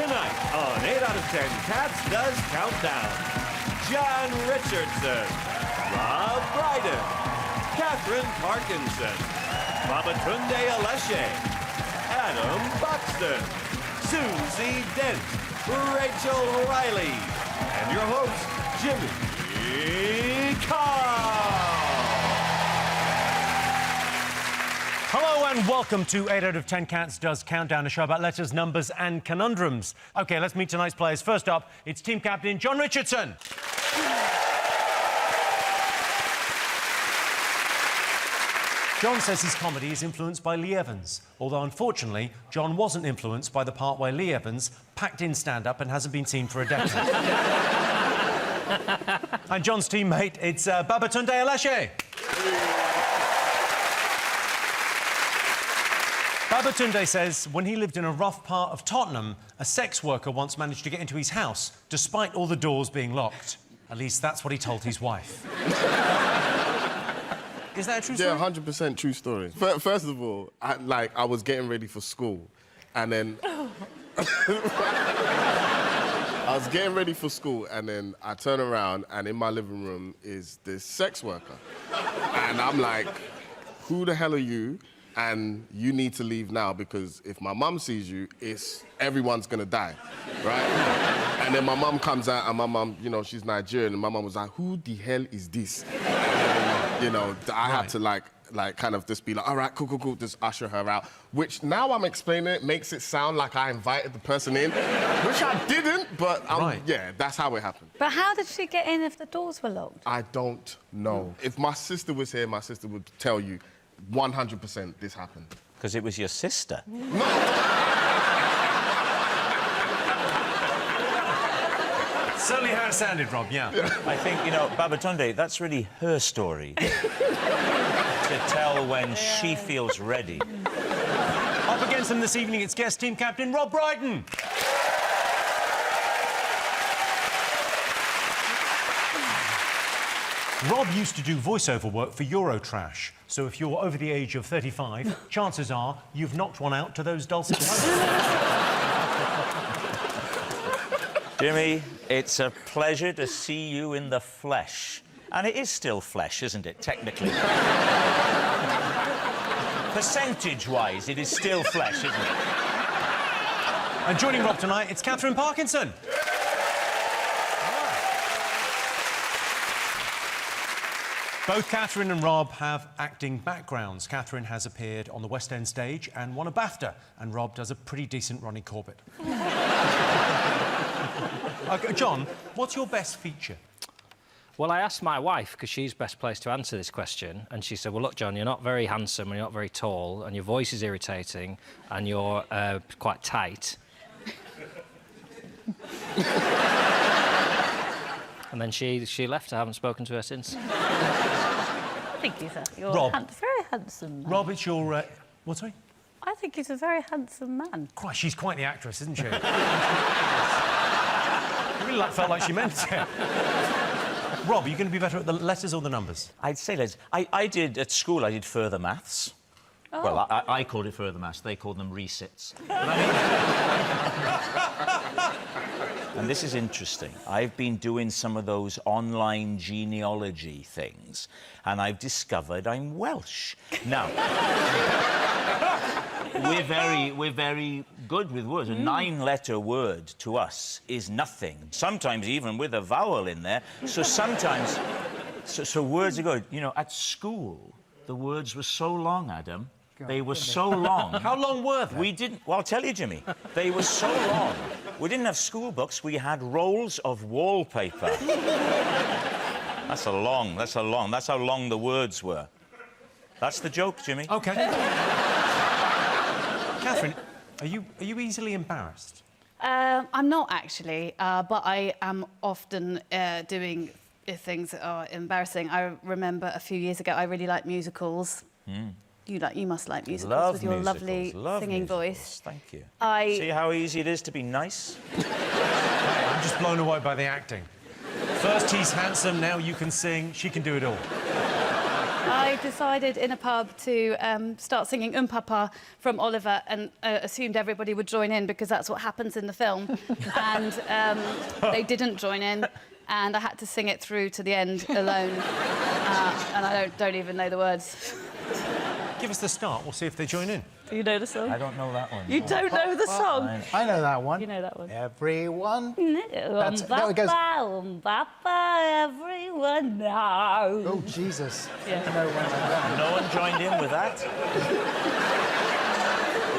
Tonight on 8 out of 10 Cats Does Countdown, John Richardson, Rob Brydon, Catherine Parkinson, Babatunde Aleshe, Adam Buxton, Susie Dent, Rachel Riley, and your host, Jimmy Carr. Hello and welcome to 8 out of 10 Cats Does Countdown, a show about letters, numbers and conundrums. OK, let's meet tonight's players. First up, it's team captain John Richardson. John says his comedy is influenced by Lee Evans, although unfortunately, John wasn't influenced by the part where Lee Evans packed in stand-up and hasn't been seen for a decade. And John's teammate, it's Babatunde Aleshe. Babatunde says when he lived in a rough part of Tottenham, a sex worker once managed to get into his house, despite all the doors being locked. At least that's what he told his wife. Is that a true story? Yeah, 100% true story. First of all, I was getting ready for school, and then... I was getting ready for school, and then I turn around, and in my living room is this sex worker. And I'm like, who the hell are you? And you need to leave now, because if my mum sees you, everyone's gonna die, right? And then my mum comes out, and my mum, you know, she's Nigerian, and my mum was like, who the hell is this? And, you know, I had to, like, kind of just be like, all right, cool, just usher her out. Which, now I'm explaining it, makes it sound like I invited the person in, which I didn't, but, yeah, that's how it happened. But how did she get in if the doors were locked? I don't know. If my sister was here, my sister would tell you 100% this happened. Because it was your sister. Certainly how it sounded, Rob, yeah. I think, you know, Babatunde, that's really her story. To tell when she feels ready. Up against them this evening, it's guest team captain Rob Brydon. Rob used to do voiceover work for Eurotrash, so if you're over the age of 35, chances are you've knocked one out to those dulcet tones. Jimmy, it's a pleasure to see you in the flesh. And it is still flesh, isn't it, technically? Percentage-wise, it is still flesh, isn't it? And joining Rob tonight, it's Catherine Parkinson. Both Catherine and Rob have acting backgrounds. Catherine has appeared on the West End stage and won a BAFTA, and Rob does a pretty decent Ronnie Corbett. John, what's your best feature? Well, I asked my wife, because she's best placed to answer this question, and she said, well, look, John, you're not very handsome and you're not very tall, and your voice is irritating, and you're quite tight. And then she left. I haven't spoken to her since. I think he's a very handsome man. Rob, it's your... what, sorry? I think he's a very handsome man. Christ, she's quite the actress, isn't she? It really felt like she meant it. Rob, are you going to be better at the letters or the numbers? I'd say letters. I did, at school, I did further maths. Oh. Well, I called it further maths. They called them resits. But I mean... And this is interesting. I've been doing some of those online genealogy things, and I've discovered I'm Welsh. Now, we're very good with words. A 9-letter word to us is nothing. Sometimes even with a vowel in there. So sometimes, so words are good. You know, at school, the words were so long, Adam. They were so long. How long were they? We didn't... Well, I'll tell you, Jimmy. They were so long. We didn't have school books. We had rolls of wallpaper. That's how long the words were. That's the joke, Jimmy. OK. Catherine, are you easily embarrassed? I'm not, actually, but I am often doing things that are embarrassing. I remember a few years ago, I really liked musicals. You must like musicals with your lovely singing voice. Thank you. See how easy it is to be nice? I'm just blown away by the acting. First he's handsome, now you can sing. She can do it all. I decided in a pub to start singing Papa from Oliver and assumed everybody would join in because that's what happens in the film. And they didn't join in, and I had to sing it through to the end alone. And I don't even know the words. Give us the start. We'll see if they join in. Do you know the song? I don't know that one. You don't know the song? I know that one. You know that one? Everyone. That's, no, it goes. Everyone now. Oh, Jesus. Yeah. I know one like that. No one joined in with that?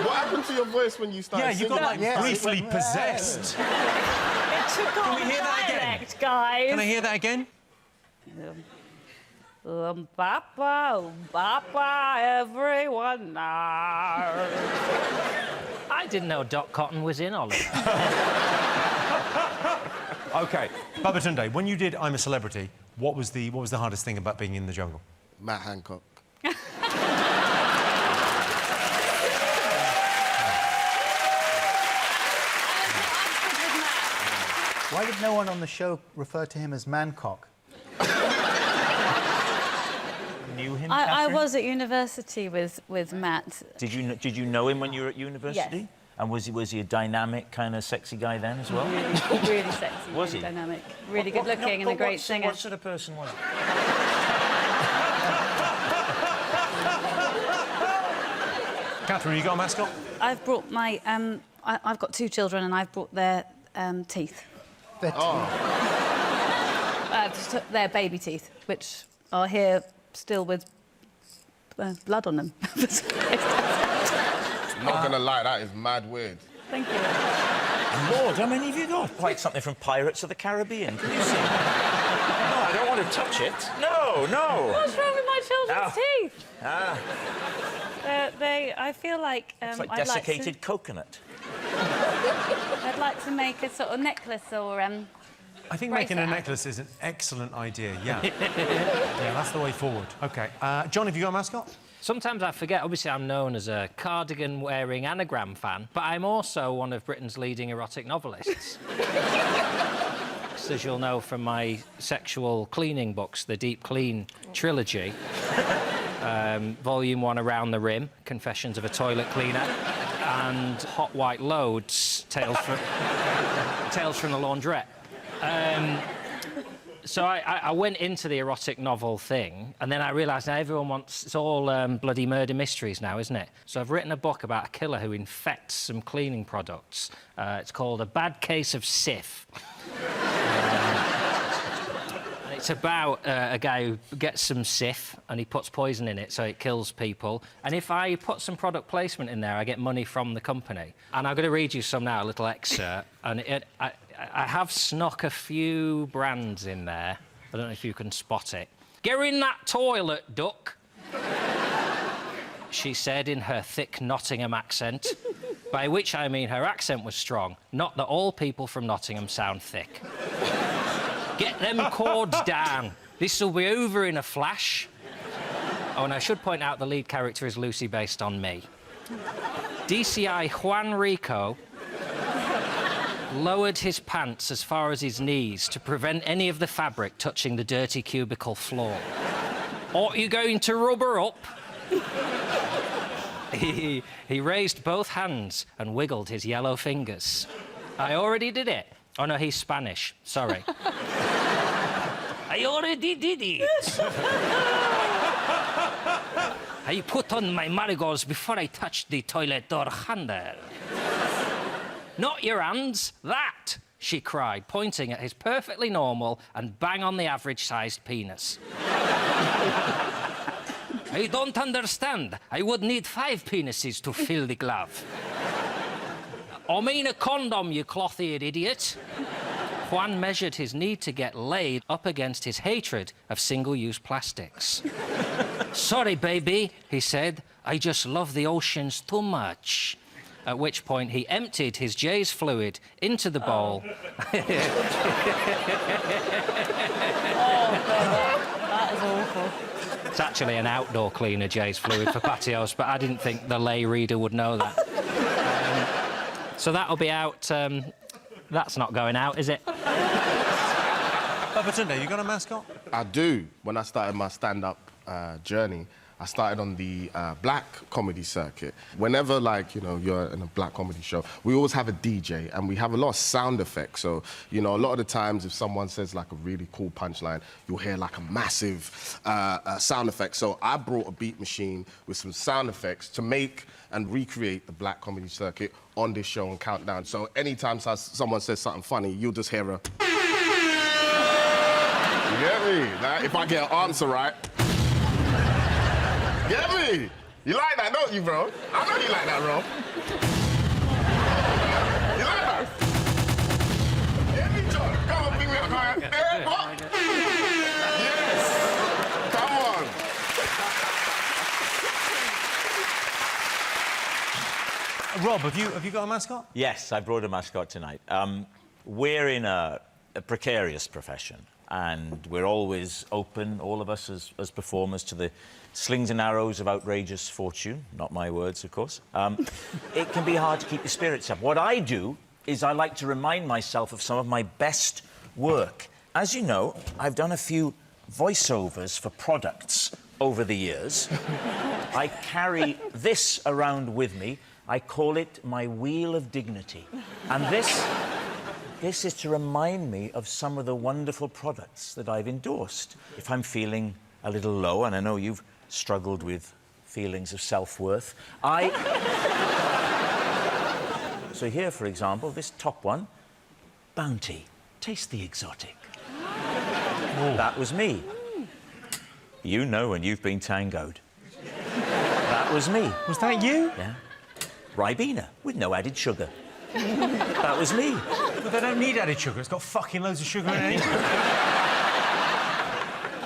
What happened to your voice when you started Yeah, you singing? got, like, Yes, briefly it went- possessed. It took on we hear that again? dialect, guys. Can I hear that again? Papa, everyone now. I didn't know Doc Cotton was in Oliver. OK. Babatunde, when you did I'm a Celebrity, what was the hardest thing about being in the jungle? Matt Hancock. Why did no one on the show refer to him as Mancock? Knew him, I Catherine? was at university with Matt. Did you know him when you were at university? Yes. And was he a dynamic, kind of sexy guy then as well? Really sexy, Was really he? dynamic, really good looking, and a great singer. What sort of person was he? Catherine, you got a mascot? I've brought my I've got 2 children, and I've brought their teeth. Their Just their baby teeth, which are here still with blood on them. Not gonna lie, that is mad weird. Thank you. Lord, how many have you got? Like something from Pirates of the Caribbean. Can you see? No, I don't want to touch it. No. What's wrong with my children's teeth? Ah, I feel like it's like I'd desiccated coconut. I'd like to make a sort of necklace or I think Brace making it a out. necklace is an excellent idea, yeah. Yeah, that's the way forward. OK. John, have you got a mascot? Sometimes I forget, obviously I'm known as a cardigan-wearing anagram fan, but I'm also one of Britain's leading erotic novelists. As you'll know from my sexual cleaning books, the Deep Clean trilogy, Volume 1, Around the Rim, Confessions of a Toilet Cleaner, and Hot White Loads, Tales from the Laundrette. So I went into the erotic novel thing, and then I realised now everyone wants... It's all bloody murder mysteries now, isn't it? So I've written a book about a killer who infects some cleaning products. It's called A Bad Case of Sif. And it's about a guy who gets some Sif, and he puts poison in it so it kills people. And if I put some product placement in there, I get money from the company. And I'm going to read you some now, a little excerpt. And I have snuck a few brands in there. I don't know if you can spot it. Get in that toilet, duck, she said in her thick Nottingham accent, by which I mean her accent was strong, not that all people from Nottingham sound thick. Get them cords down. This'll be over in a flash. Oh, and I should point out the lead character is loosely based on me. DCI Juan Rico lowered his pants as far as his knees to prevent any of the fabric touching the dirty cubicle floor. Are you going to rub her up? He raised both hands and wiggled his yellow fingers. I already did it. Oh, no, he's Spanish. Sorry. I already did it. I put on my marigolds before I touched the toilet door handle. Not your hands, that, she cried, pointing at his perfectly normal and bang on the average-sized penis. I don't understand. I would need 5 penises to fill the glove. I mean a condom, you cloth-eared idiot. Juan measured his need to get laid up against his hatred of single-use plastics. Sorry, baby, he said. I just love the oceans too much. At which point he emptied his J's fluid into the bowl. That is awful. It's actually an outdoor cleaner, J's fluid, for patios, but I didn't think the lay reader would know that. So that'll be out... that's not going out, is it? Babatunde, you got a mascot? I do. When I started my stand-up journey, I started on the black comedy circuit. Whenever, like, you know, you're in a black comedy show, we always have a DJ and we have a lot of sound effects. So, you know, a lot of the times if someone says like a really cool punchline, you'll hear like a massive sound effect. So I brought a beat machine with some sound effects to make and recreate the black comedy circuit on this show and Countdown. So anytime someone says something funny, you'll just hear a... You get me? Now, if I get an answer right... Get me? You like that, don't you, bro? I know you like that, bro. You like that? Get me, John. Come on, pick me up, man. Yes. Come on. Rob, have you got a mascot? Yes, I brought a mascot tonight. We're in a precarious profession, and we're always open, all of us as performers, to the slings and arrows of outrageous fortune. Not my words, of course. It can be hard to keep your spirits up. What I do is I like to remind myself of some of my best work. As you know, I've done a few voiceovers for products over the years. I carry this around with me. I call it my Wheel of Dignity. And this is to remind me of some of the wonderful products that I've endorsed. If I'm feeling a little low, and I know you've struggled with feelings of self-worth, So here, for example, this top one, Bounty. Taste the exotic. That was me. You know when you've been tangoed. That was me. Was that you? Yeah. Ribena, with no added sugar. That was me. But they don't need added sugar. It's got fucking loads of sugar in it anyway.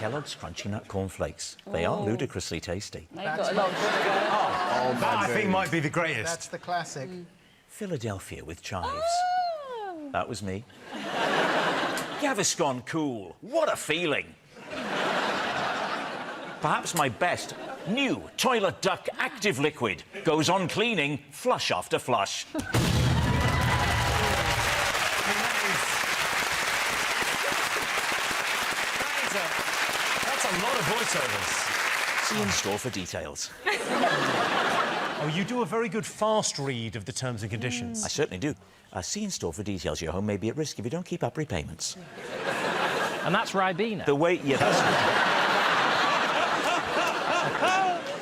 Kellogg's Crunchy Nut Cornflakes. They are ludicrously tasty. They've got a lot of sugar. Oh, That, I think, might be the greatest. That's the classic. Philadelphia with chives. That was me. Gaviscon Cool. What a feeling. Perhaps my best, new Toilet Duck Active Liquid. Goes on cleaning, flush after flush. That's a lot of voiceovers. See in store for details. Oh, you do a very good fast read of the terms and conditions. I certainly do. See in store for details. Your home may be at risk if you don't keep up repayments. And that's Ribena. The way... Yeah, that's...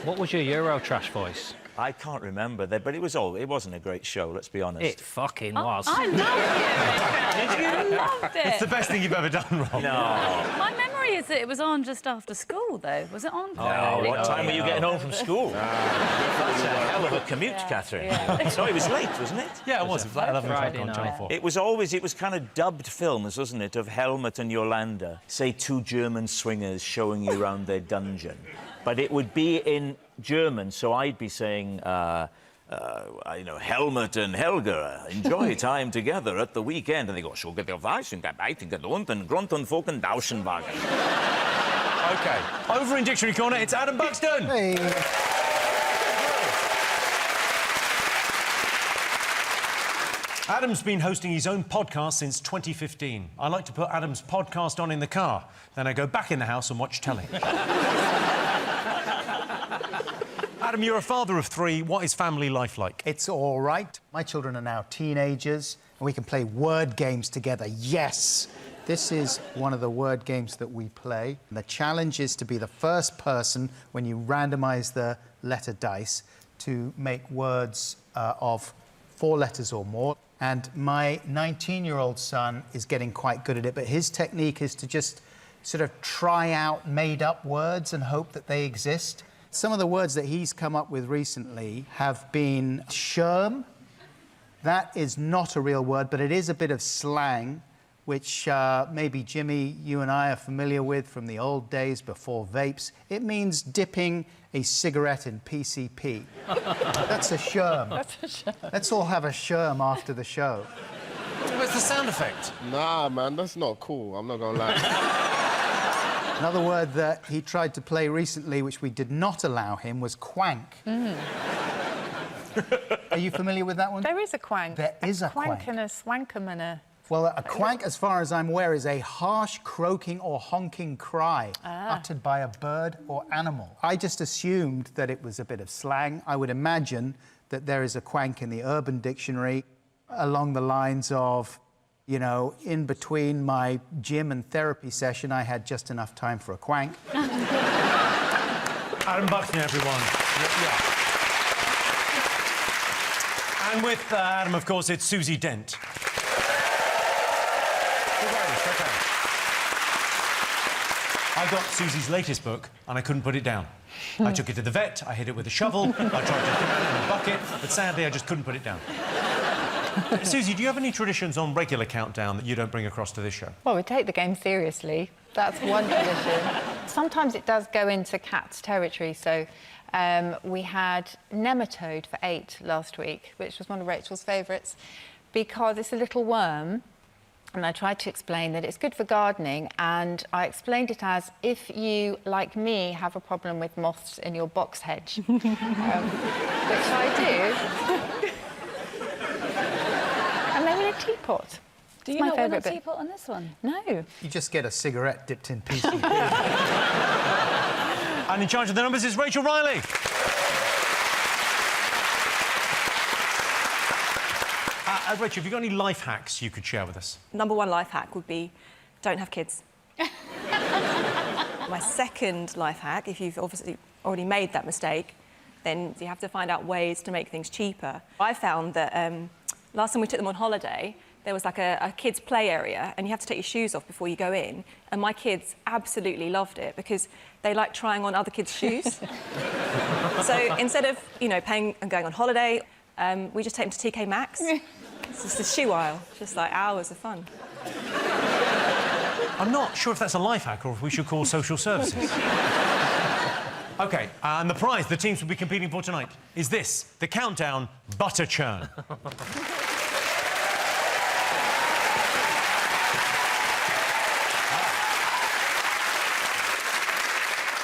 What was your Eurotrash voice? I can't remember that, but it wasn't a great show, let's be honest. It fucking was. I loved it. I loved it. It's the best thing you've ever done, Rob. No. My memory is that it was on just after school, though. Was it on? Oh, what time were you getting home from school? That's a hell of a commute, Catherine. Yeah. So it was late, wasn't it? Yeah, it was. It was like 11 o'clock Friday on Channel night. 4. It was kind of dubbed films, wasn't it, of Helmut and Yolanda. Say two German swingers showing you around their dungeon. But it would be in German, so I'd be saying, Helmut and Helga enjoy time together at the weekend. And they go, so get your Weiss und Arbeiten gelohnt und Grund und Foken Dauschenwagen. OK, over in Dictionary Corner, it's Adam Buxton. Hey. Adam's been hosting his own podcast since 2015. I like to put Adam's podcast on in the car. Then I go back in the house and watch telly. Adam, you're a father of 3. What is family life like? It's all right. My children are now teenagers, and we can play word games together. Yes! This is one of the word games that we play. The challenge is to be the first person, when you randomise the letter dice, to make words of 4 letters or more. And my 19-year-old son is getting quite good at it, but his technique is to just sort of try out made-up words and hope that they exist. Some of the words that he's come up with recently have been sherm. That is not a real word, but it is a bit of slang, which maybe, Jimmy, you and I are familiar with from the old days before vapes. It means dipping a cigarette in PCP. That's a sherm. That's a show. Let's all have a sherm after the show. Where's the sound effect? Nah, man, that's not cool. I'm not gonna lie. Another word that he tried to play recently, which we did not allow him, was quank. Are you familiar with that one? There is a quank. There is a quank quank. and a swankum and a Well, a quank, as far as I'm aware, is a harsh croaking or honking cry uttered by a bird or animal. I just assumed that it was a bit of slang. I would imagine that there is a quank in the Urban Dictionary along the lines of, you know, in between my gym and therapy session, I had just enough time for a quank. Adam Buxton, everyone. Yeah. And with Adam, of course, it's Susie Dent. I got Susie's latest book and I couldn't put it down. I took it to the vet, I hit it with a shovel, I tried to throw it in a bucket, but sadly I just couldn't put it down. Susie, do you have any traditions on regular Countdown that you don't bring across to this show? Well, we take the game seriously. That's one tradition. Sometimes it does go into cats' territory, so we had nematode for 8 last week, which was one of Rachel's favourites, because it's a little worm. And I tried to explain that it's good for gardening, and I explained it as if you, like me, have a problem with moths in your box hedge, which I do. And they were in a teapot. Do you my not want a favourite bit. teapot on this one? No. You just get a cigarette dipped in PCP. And in charge of the numbers is Rachel Riley. Rachel, have you got any life hacks you could share with us? Number one life hack would be don't have kids. My second life hack, if you've obviously already made that mistake, then you have to find out ways to make things cheaper. I found that last time we took them on holiday, there was like a kids' play area, and you have to take your shoes off before you go in. And my kids absolutely loved it because they like trying on other kids' shoes. So instead of, you know, paying and going on holiday, we just take them to TK Maxx. It's just the shoe aisle, just like hours of fun. I'm not sure if that's a life hack or if we should call social services. OK, and the prize the teams will be competing for tonight is this, the Countdown Butter Churn.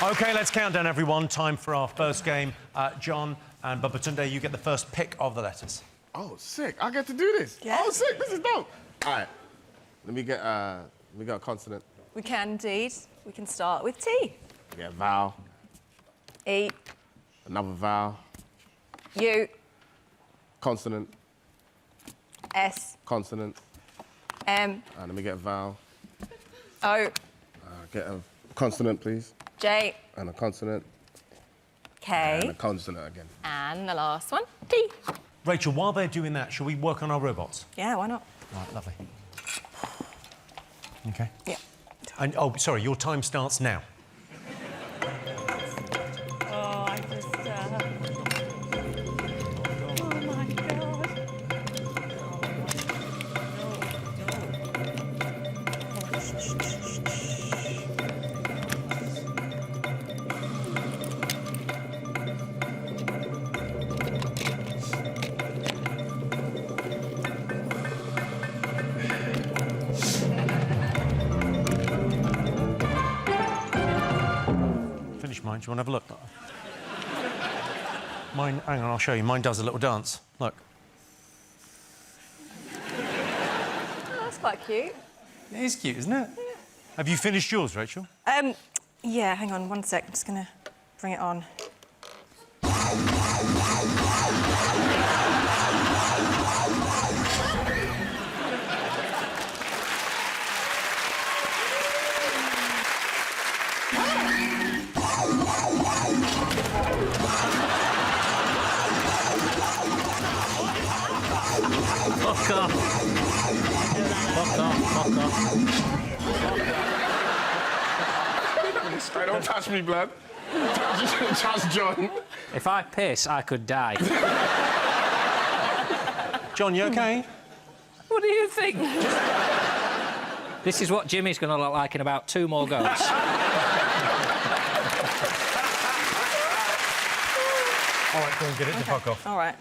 OK, let's count down, everyone. Time for our first game. John and Babatunde, you get the first pick of the letters. Oh, sick. I get to do this. Yeah. Oh, sick. This is dope. All right. Let me get a consonant. We can indeed. We can start with T. Get a vowel. E. Another vowel. U. Consonant. S. Consonant. M. Let me get a vowel. O. Get a consonant, please. J. And a consonant. K. And a consonant again. And the last one, T. Rachel, while they're doing that, shall we work on our robots? Yeah, why not? Right, lovely. OK. Yeah. And, oh, sorry, your time starts now. Oh, I just... Oh, my God. Mine. Do you want to have a look? Mine, hang on, I'll show you. Mine does a little dance. Look. Oh, that's quite cute. It is cute, isn't it? Yeah. Have you finished yours, Rachel? Yeah, hang on 1 sec. I'm just going to bring it on. Fuck off. Fuck off, fuck off. Hey, don't touch me, blood. Touch John. If I piss, I could die. John, you OK? What do you think? This is what Jimmy's going to look like in about 2 more goes. All right, go and get it to fuck off. All right.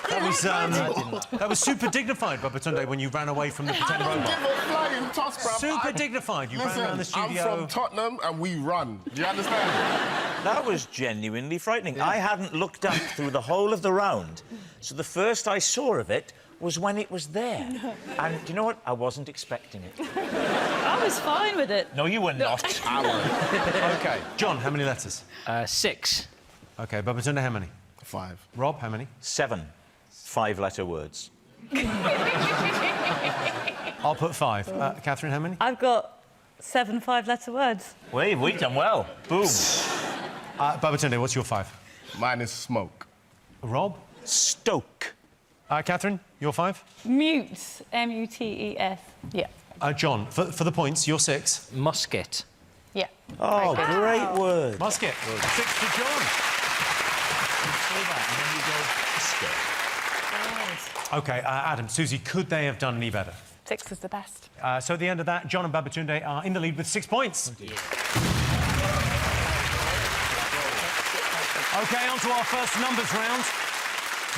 That was that was super dignified, Babatunde, when you ran away from the pretend I don't robot. give a flying toss, bruv. Super dignified. You ran around the studio. I'm from Tottenham and we run. Do you understand? That was genuinely frightening. I hadn't looked up through the whole of the round, so the first I saw of it was when it was there. And do you know what? I wasn't expecting it. I was fine with it. No, you were not. I won. OK. John, how many letters? 6. OK, Babatunde, how many? 5. Rob, how many? 7 5-letter words. I'll put 5. Catherine, how many? I've got 7 5-letter words. We've done well. Boom. Babatunde, what's your 5? Mine is smoke. Rob? Stoke. Catherine, your 5? Mutes. M-U-T-E-S. Yeah. John, for the points, your 6. Musket. Yeah. Oh, great word. Musket. 6 to John. OK, Adam, Susie, could they have done any better? 6 was the best. So at the end of that, John and Babatunde are in the lead with 6 points. OK, on to our first numbers round.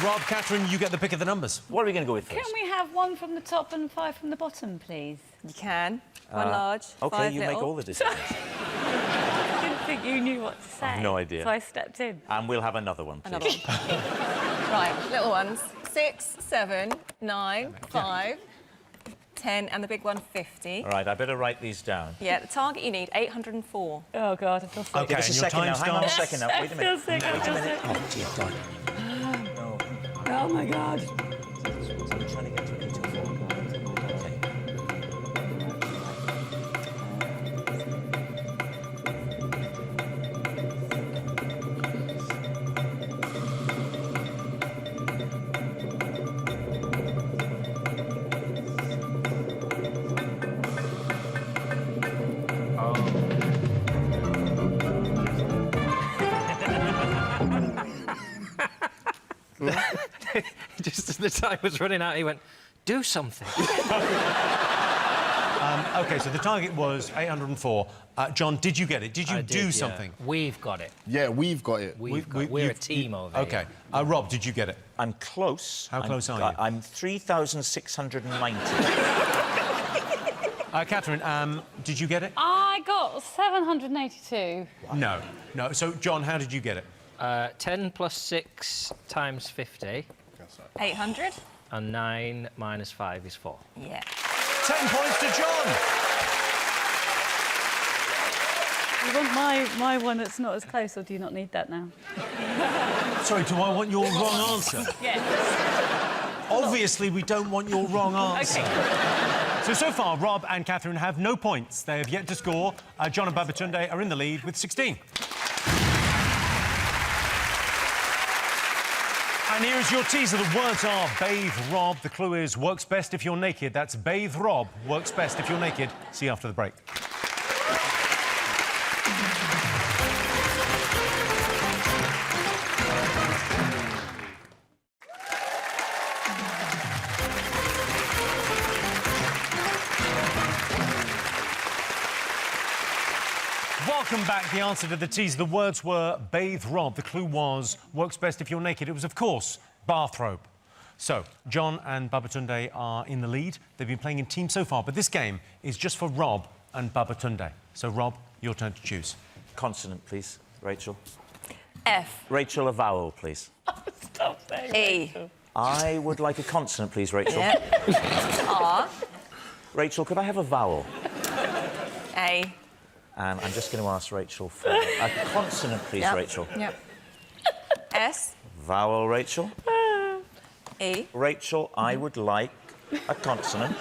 Rob, Catherine, you get the pick of the numbers. What are we going to go with first? Can we have 1 from the top and 5 from the bottom, please? You can. 1 large, OK, 5 you little. make all the decisions. I didn't think you knew what to say. I've no idea. So I stepped in. And we'll have another one, please. Another one. Right, little ones. 6, 7, 9, 5, 10, and the big one, 50. All right, I better write these down. Yeah, the target you need, 804. Oh, God, I feel sick. OK, Give us a and your second time now. Hang on a starts... second now. Wait a minute. I feel sick, I feel sick. Oh, dear God. Oh, my God. I'm trying to get to 804. OK. Just as the time was running out, he went, do something. OK, so the target was 804. John, did you get it? Did you I do did, something? Yeah. We've got it. Yeah, we've got it. We're a team over OK. here. Rob, did you get it? I'm close. How close are you? I'm 3,690. Catherine, did you get it? I got 782. No. No. So, John, how did you get it? 10 plus 6 times 50. 800? And 9 minus 5 is 4. Yeah. 10 points to John. You want my one that's not as close, or do you not need that now? Sorry, do I want your wrong answer? Yes. Obviously, we don't want your wrong answer. OK. So far, Rob and Catherine have no points. They have yet to score. John and Babatunde are in the lead with 16. And here is your teaser. The words are bathe Rob. The clue is works best if you're naked. That's bathe Rob. Works best if you're naked. See you after the break. Welcome back. The answer to the teaser. The words were bathe Rob. The clue was works best if you're naked. It was, of course, bathrobe. So, John and Babatunde are in the lead. They've been playing in teams so far, but this game is just for Rob and Babatunde. So, Rob, your turn to choose. Consonant, please, Rachel. F. Rachel, a vowel, please. Stop saying E. Rachel. I would like a consonant, please, Rachel. Yep. R. Rachel, could I have a vowel? A. And I'm just going to ask Rachel for a consonant, please, Yep. Rachel. Yep. S. Vowel, Rachel. E. Rachel, I would like a consonant.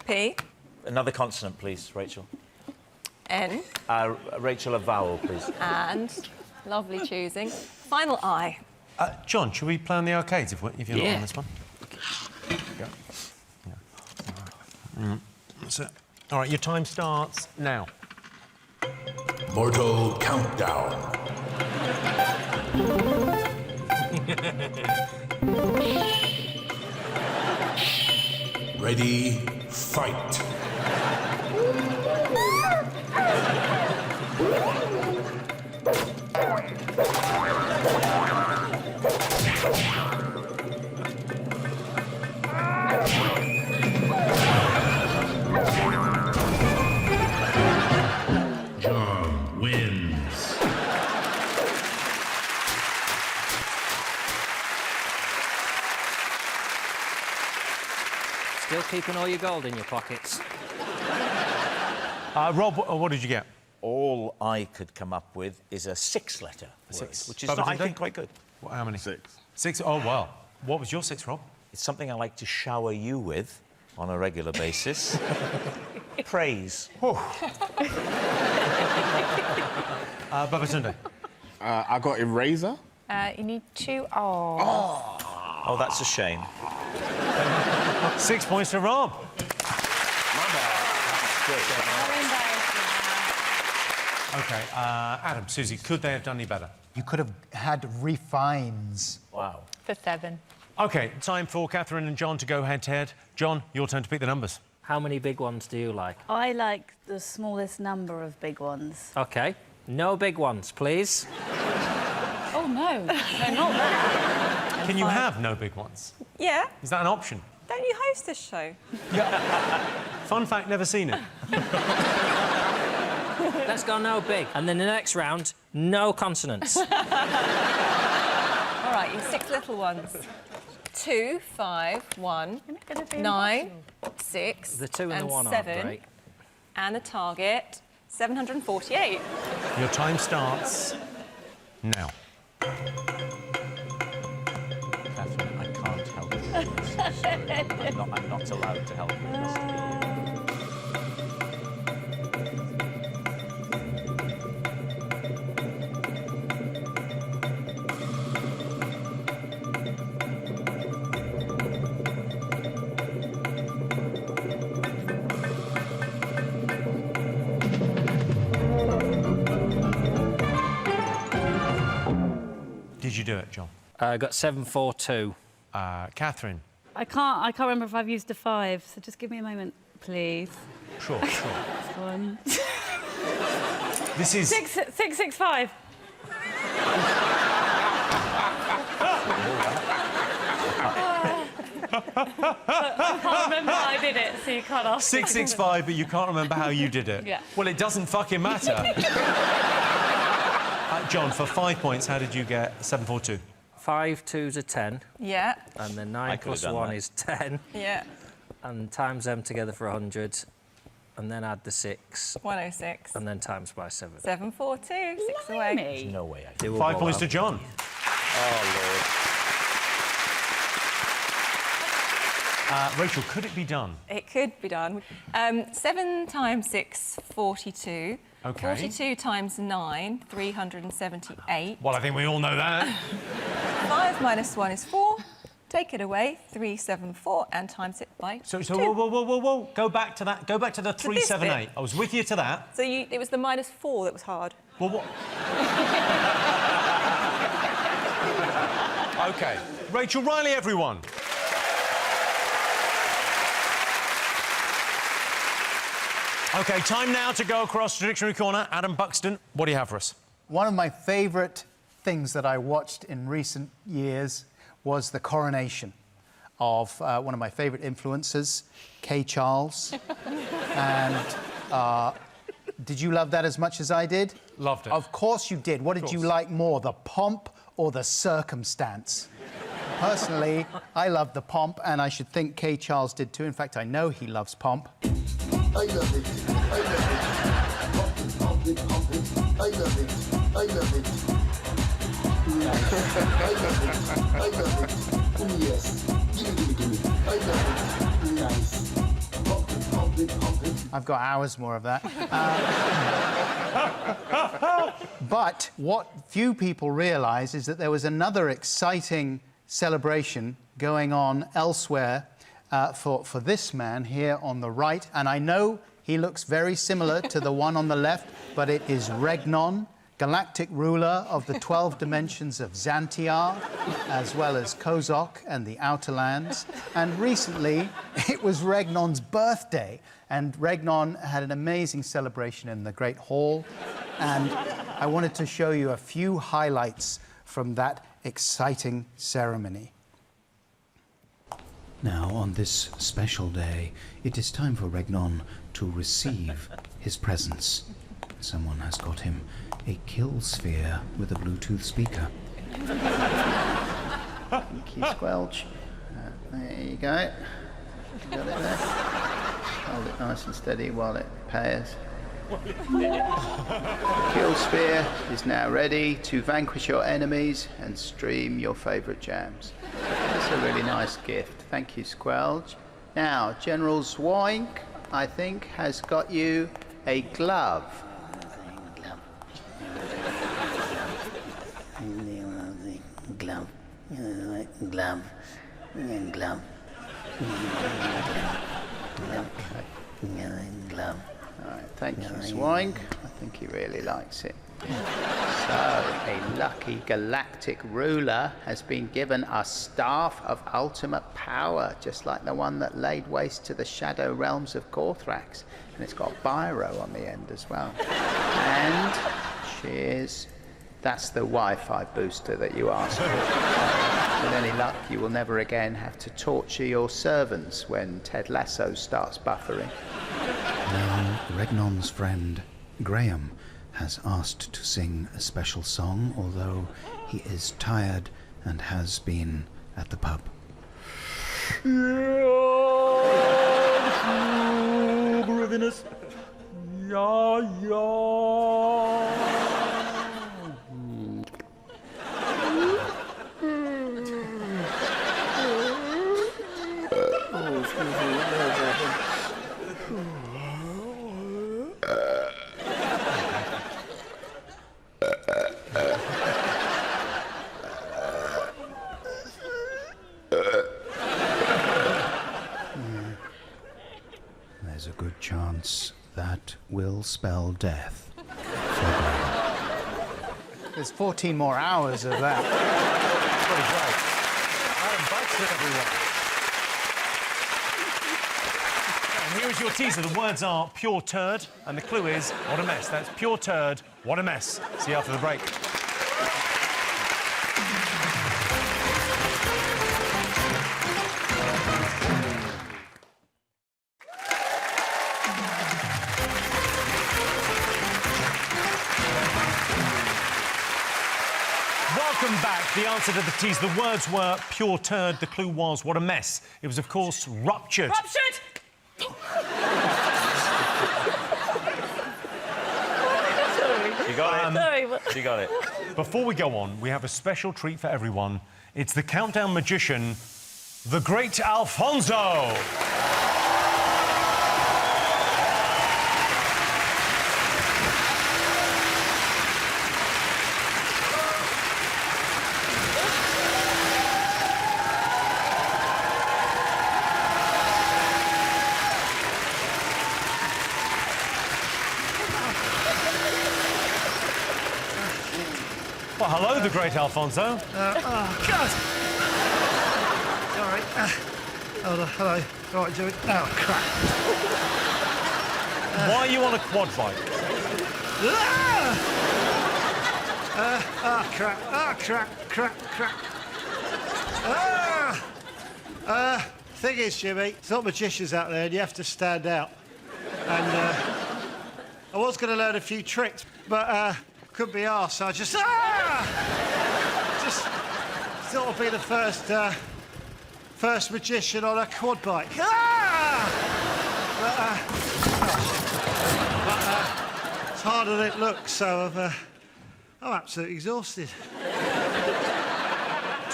P. Another consonant, please, Rachel. N. Rachel, a vowel, please. And, lovely choosing, final I. John, should we play on the arcades if you're not on this one? Go. Yeah. That's it. All right, your time starts now. Mortal Countdown. Ready, fight. John wins. Still keeping all your gold in your pockets. Rob, what did you get? All I could come up with is a six-letter word, Six. which is, Bubba not, I Tunde? think, quite good. How many? 6. 6? Oh, wow. What was your 6, Rob? It's something I like to shower you with on a regular basis. Praise. Bubba Tunde? I got eraser. You need 2. Oh. Oh, that's a shame. 6 points to Rob. OK, Adam, Susie, could they have done any better? You could have had refines. Wow. For 7. OK, time for Catherine and John to go head-to-head. John, your turn to pick the numbers. How many big ones do you like? I like the smallest number of big ones. OK. No big ones, please. Oh, no. No, not that. Can you have no big ones? Yeah. Is that an option? Don't you host this show? Fun fact, never seen it. Let's go no big. And then the next round, no consonants. All right, you 6 little ones. 2, 5, 1, 9, 6, The 2 and the 1 7, aren't great. and the target 748. Your time starts now. Catherine, I can't help you. I'm not allowed to help you. It has to be you. Did you do it, John? I got 742. Catherine? I can't remember if I've used a 5, so just give me a moment, please. Sure. One. This is... 665. I can't remember how I did it, so you can't ask. 665, but you can't remember how you did it. Yeah. Well, it doesn't fucking matter. John, for 5 points, how did you get 742? 5 2s are 10. Yeah, And then I 9 could have plus done 1 that. is 10. yeah. And times them together for 100. And then add the 6. 106. And then times by 7. 742, 6 away. Me. No way. I They will 5 go points out. to John. Rachel, could it be done? It could be done. 7 times 6, 42. OK. 42 times 9, 378. Well, I think we all know that. 5 minus 1 is 4. Take it away, 374, and times it by So 2. whoa. Go back to that. Go back to the 378. I was with you to that. So it was the minus 4 that was hard. Well, what? OK. Rachel Riley, everyone. OK, time now to go across to Dictionary Corner. Adam Buxton, what do you have for us? One of my favourite things that I watched in recent years was the coronation of one of my favourite influencers, Kay Charles. And did you love that as much as I did? Loved it. Of course you did. What did you like more, the pomp or the circumstance? Personally, I loved the pomp, and I should think Kay Charles did too. In fact, I know he loves pomp. I love it. I love it. Pump it, pump it, pump it. I love it. I love it. Nice. I love it. I love it. Oh yes. Give it. I love it. Nice. Pump it, pump it, pump it. I've got hours more of that. But what few people realise is that there was another exciting celebration going on elsewhere for this man here on the right. And I know he looks very similar to the one on the left, but it is Regnon, galactic ruler of the 12 dimensions of Xantiar, as well as Kozok and the Outer Lands. And recently, it was Regnon's birthday. And Regnon had an amazing celebration in the Great Hall. And I wanted to show you a few highlights from that exciting ceremony. Now, on this special day, it is time for Regnon to receive his presents. Someone has got him a kill sphere with a Bluetooth speaker. Thank you, Squelch. There you go. Got it there. Hold it nice and steady while it pairs. Kill sphere is now ready to vanquish your enemies and stream your favourite jams. That's a really nice gift. Thank you, Squelch. Now, General Zwoink, I think, has got you a glove. Glove. Glove. Glove. Glove. All right, thank you, Zwoink. I think he really likes it. So, a lucky galactic ruler has been given a staff of ultimate power, just like the one that laid waste to the shadow realms of Gorthrax. And it's got biro on the end as well. And cheers. That's the Wi-Fi booster that you asked for. With any luck, you will never again have to torture your servants when Ted Lasso starts buffering. Now, Regnon's friend, Graham, has asked to sing a special song, although he is tired and has been at the pub. There's a good chance that will spell death for Graham. There's 14 more hours of that. Pretty great. And here is your teaser. The words are pure turd, and the clue is what a mess. That's pure turd, what a mess. See you after the break. Welcome back. The answer to the tease. The words were pure turd. The clue was what a mess. It was, of course, ruptured. Ruptured! You got it. Sorry. You got it. Before we go on, we have a special treat for everyone. It's the countdown magician, the great Alfonso. Well, hello, the great Alfonso. Oh, God! Sorry. Hold on, hello. All right, Joey. Oh, crap. Why are you on a quad bike? Crap. Crap. Thing is, Jimmy, it's not magicians out there and you have to stand out. And I was going to learn a few tricks, but couldn't be arsed, so I just thought I'd be the first magician on a quad bike. But it's harder than it looks, so I'm absolutely exhausted.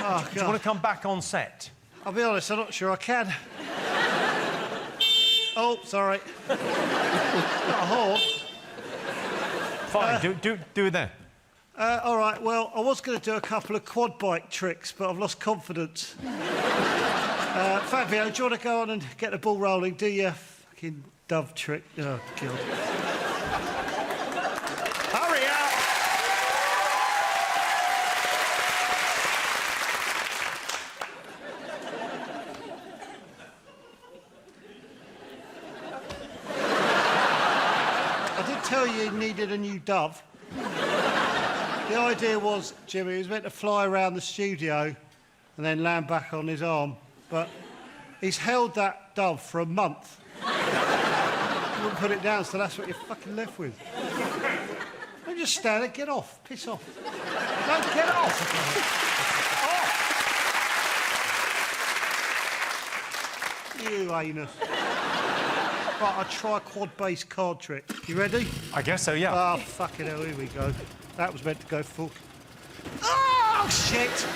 Oh, Do you want to come back on set? I'll be honest, I'm not sure I can. Oh, sorry. Got a horn. Fine, do it then. All right, well, I was going to do a couple of quad bike tricks, but I've lost confidence. Fabio, do you want to go on and get the ball rolling? Do your fucking dove trick. Oh, God. Hurry up! I did tell you needed a new dove. The idea was, Jimmy, he was meant to fly around the studio and then land back on his arm. But He's held that dove for a month. He wouldn't put it down, so that's what you're fucking left with. Don't just stand there, get off, piss off. Don't get off! Off! You anus. Right, I'll try a quad-based card trick. You ready? I guess so, yeah. Oh, fucking hell, here we go. That was meant to go full. Oh, shit!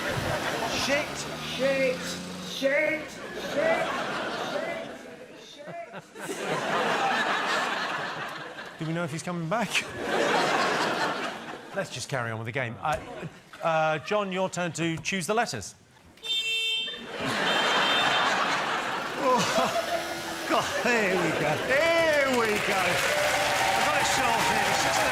Shit! Shit! Shit! Shit! Do we know if he's coming back? Let's just carry on with the game. John, your turn to choose the letters. Oh, God, here we go. Here we go. I've got it solved here. It's just a...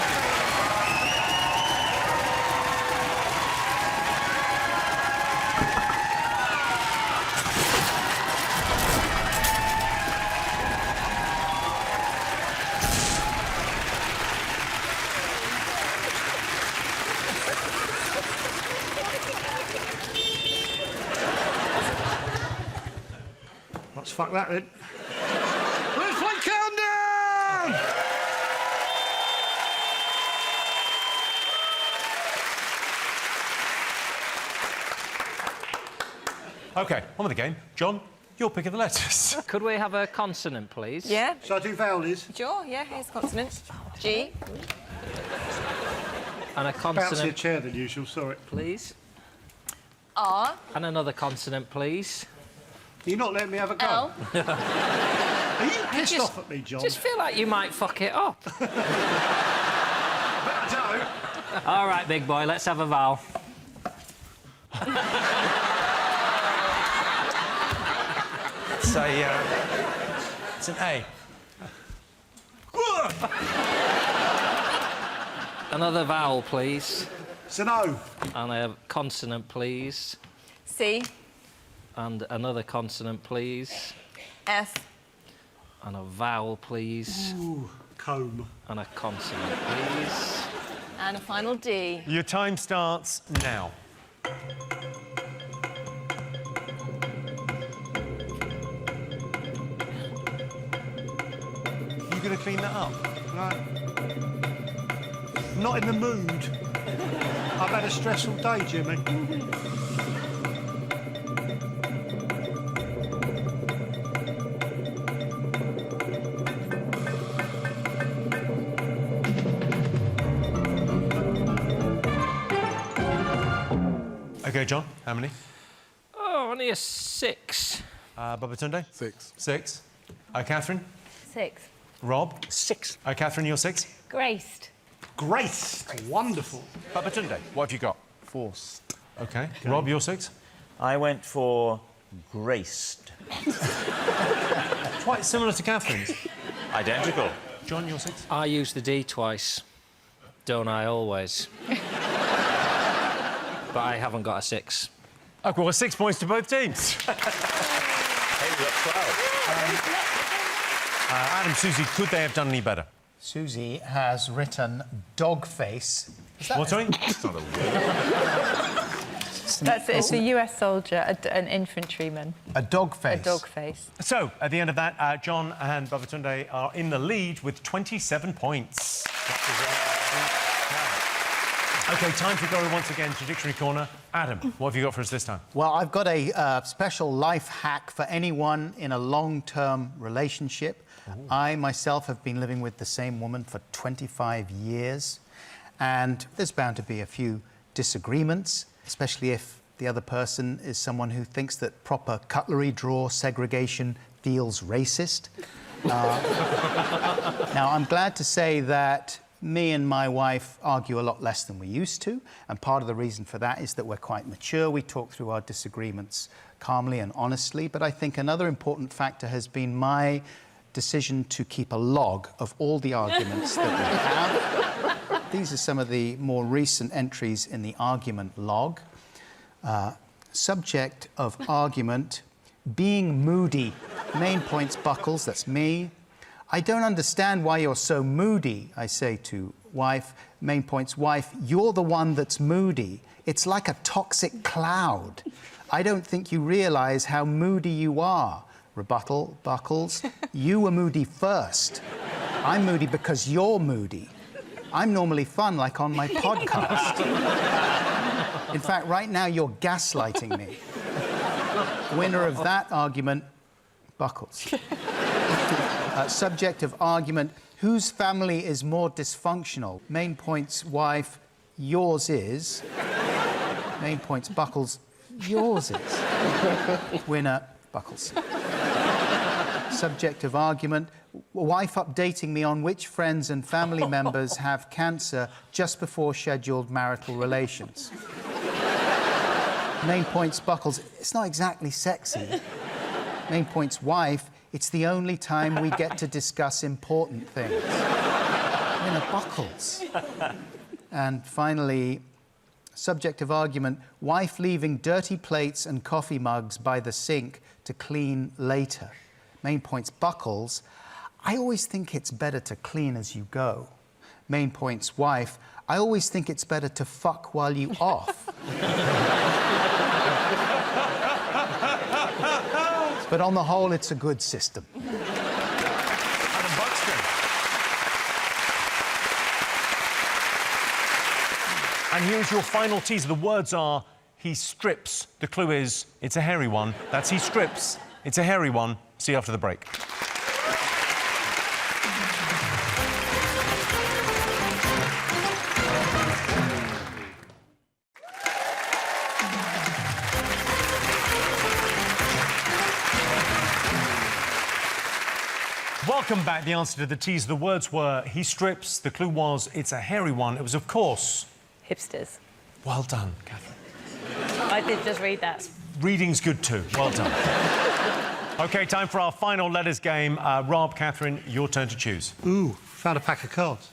Let's fuck that then. Let's play countdown! OK, on with the game. John, your pick of the letters. Could we have a consonant, please? Yeah. Shall I do vowels? Sure, yeah, here's consonant. G. And a Bouncier consonant, chair than usual, sorry. please. R. And another consonant, please. You're not letting me have a go. L. Are you pissed just- off at me, John? Just feel like you might fuck it up. Better don't. All right, big boy, let's have a vowel. It's an A. Another vowel, please. It's an O. And a consonant, please. C. And another consonant, please. F. And a vowel, please. Ooh, comb. And a consonant, please. And a final D. Your time starts now. You going to clean that up? No. I'm not in the mood. I've had a stressful day, Jimmy. OK, John, how many? Oh, only a 6. Babatunde? 6. 6. Catherine? 6. Rob? 6. Catherine, you're 6. Graced. Grace. Wonderful. Babatunde, what have you got? Forced. OK. Rob, you're 6. I went for graced. Quite similar to Catherine's. Identical. John, you're 6. I use the D twice. Don't I always? But I haven't got a 6. OK, well, 6 points to both teams. Hey, we got 12. Adam, Susie, could they have done any better? Susie has written dog face. What, sorry? It's a US soldier, an infantryman. A dog face. A dog face. So, at the end of that, John and Babatunde are in the lead with 27 points. OK, time to go once again to Dictionary Corner. Adam, what have you got for us this time? Well, I've got a special life hack for anyone in a long-term relationship. Ooh. I, myself, have been living with the same woman for 25 years, and there's bound to be a few disagreements, especially if the other person is someone who thinks that proper cutlery drawer segregation feels racist. Now, I'm glad to say that me and my wife argue a lot less than we used to, and part of the reason for that is that we're quite mature. We talk through our disagreements calmly and honestly, but I think another important factor has been my decision to keep a log of all the arguments that we have. These are some of the more recent entries in the argument log. Subject of argument, being moody. Main points, Buckles, that's me. I don't understand why you're so moody, I say to wife. Main points, wife, you're the one that's moody. It's like a toxic cloud. I don't think you realise how moody you are. Rebuttal, Buckles. You were moody first. I'm moody because you're moody. I'm normally fun, like on my podcast. In fact, right now, you're gaslighting me. Winner of that argument, Buckles. Subject of argument, whose family is more dysfunctional? Main points, wife, yours is. Main points, Buckles, yours is. Winner, Buckles. Subject of argument, wife updating me on which friends and family members have cancer just before scheduled marital relations. Main points, Buckles, it's not exactly sexy. Main points, wife, it's the only time we get to discuss important things. Winner, Buckles. And finally, subject of argument, wife leaving dirty plates and coffee mugs by the sink to clean later. Main points, Buckles, I always think it's better to clean as you go. Main points, wife, I always think it's better to fuck while you off. But on the whole, it's a good system. Adam Buxton. And here's your final teaser. The words are, he strips. The clue is, it's a hairy one. That's he strips. It's a hairy one. See you after the break. Welcome back. The answer to the teaser. The words were, he strips. The clue was, it's a hairy one. It was, of course... Hipsters. Well done, Catherine. I did just read that. Reading's good too. Well done. OK, time for our final letters game. Rob, Catherine, your turn to choose. Ooh, found a pack of cards.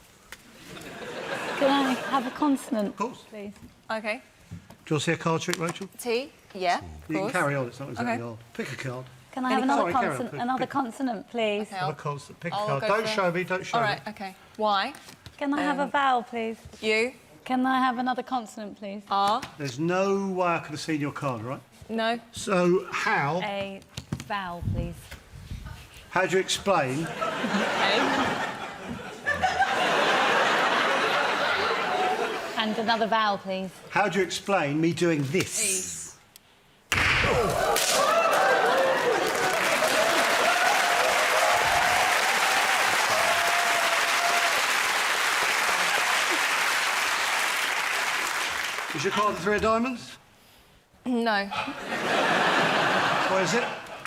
Can I have a consonant, Of course. please? OK. Do you want to see a card trick, Rachel? T, yeah, of You can course. carry on, it's not exactly Okay. hard. Pick a card. Can I have another Sorry, carry on, consonant, please. another consonant, please? Okay, Have a I'll- constant. Pick a I'll card. go Don't for- show me, don't show All me. right, OK. Y, Can I have a vowel, please? U, Can I have another consonant, please? R, There's no way I could have seen your card, right? no, So, how A vowel, please. do you explain A, And another vowel, please. how do you explain me doing this? Is your card the three of diamonds? no. What is it?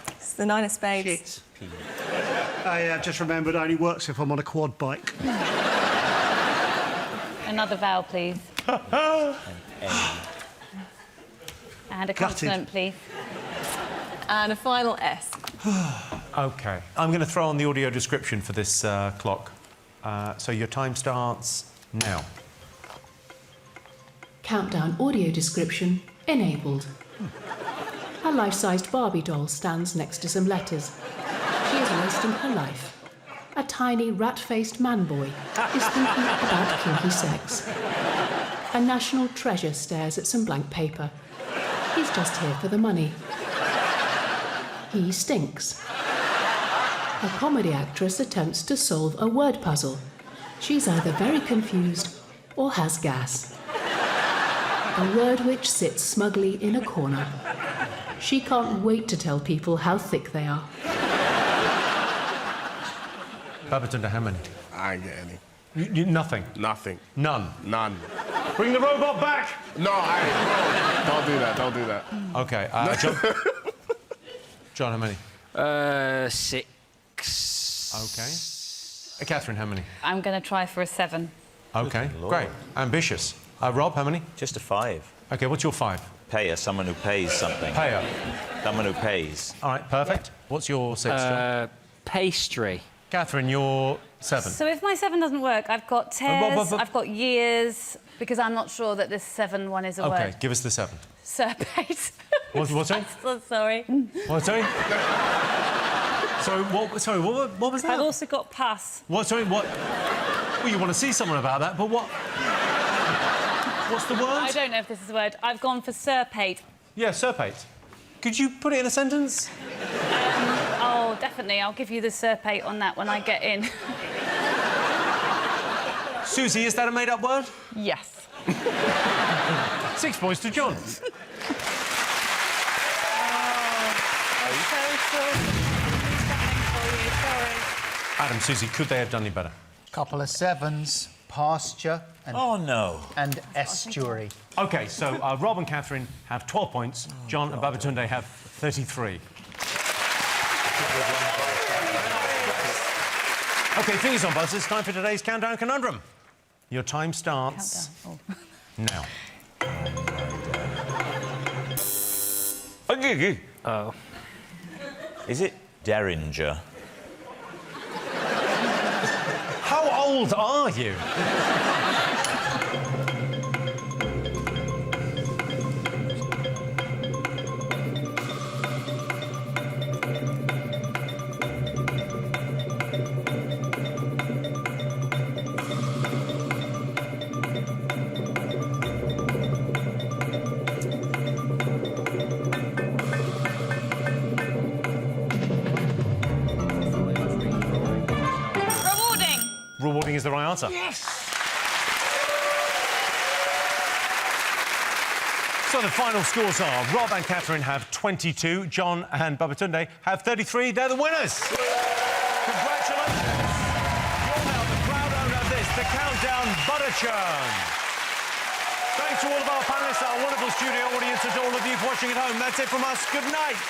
It's the nine of spades. Shit. I just remembered it only works if I'm on a quad bike. Another vowel, please. And a consonant, please. And a final S. OK. I'm going to throw on the audio description for this clock. So your time starts now. Countdown audio description enabled. A life-sized Barbie doll stands next to some letters. She is wasting her life. A tiny rat-faced man-boy is thinking about kinky sex. A national treasure stares at some blank paper. He's just here for the money. He stinks. A comedy actress attempts to solve a word puzzle. She's either very confused or has gas. A word which sits smugly in a corner. She can't wait to tell people how thick they are. Babatunde, how many? I ain't get any. Nothing? Nothing. None? None. Bring the robot back! No, I ain't. No, don't do that, don't do that. OK, John... John, how many? 6. OK. Catherine, how many? I'm going to try for a 7. OK, great. Ambitious. Rob, how many? Just a 5. OK, what's your 5? Payer, someone who pays something. Payer. Someone who pays. All right, perfect. What's your 6, John? Pastry. Catherine, your 7. So if my 7 doesn't work, I've got tears, I've got years, because I'm not sure that this 7 one is a OK, word. give us the 7. Serpate. What's that? So sorry. What, sorry? Sorry, what was that? I've also got pass. What, sorry, what? Well, you want to see someone about that, but what? What's the word? I don't know if this is a word. I've gone for serpate. Yeah, serpate. Could you put it in a sentence? Oh, definitely. I'll give you the Serpate on that when I get in. Susie, is that a made-up word? Yes. 6 points to John. Adam, Susie, could they have done any better? Couple of sevens, pasture and... Oh, no. And estuary. OK, so Rob and Catherine have 12 points. John and Babatunde have 33. OK, fingers on buzzers. Time for today's Countdown Conundrum. Your time starts now. Oh. Is it Derringer? How old are you? Rewarding is the right answer. Yes! So the final scores are Rob and Catherine have 22, John and Babatunde have 33. They're the winners. Congratulations. You're now the proud owner of this, the Countdown Butter Churn. Thanks to all of our panellists, our wonderful studio audience, and to all of you for watching at home. That's it from us. Good night.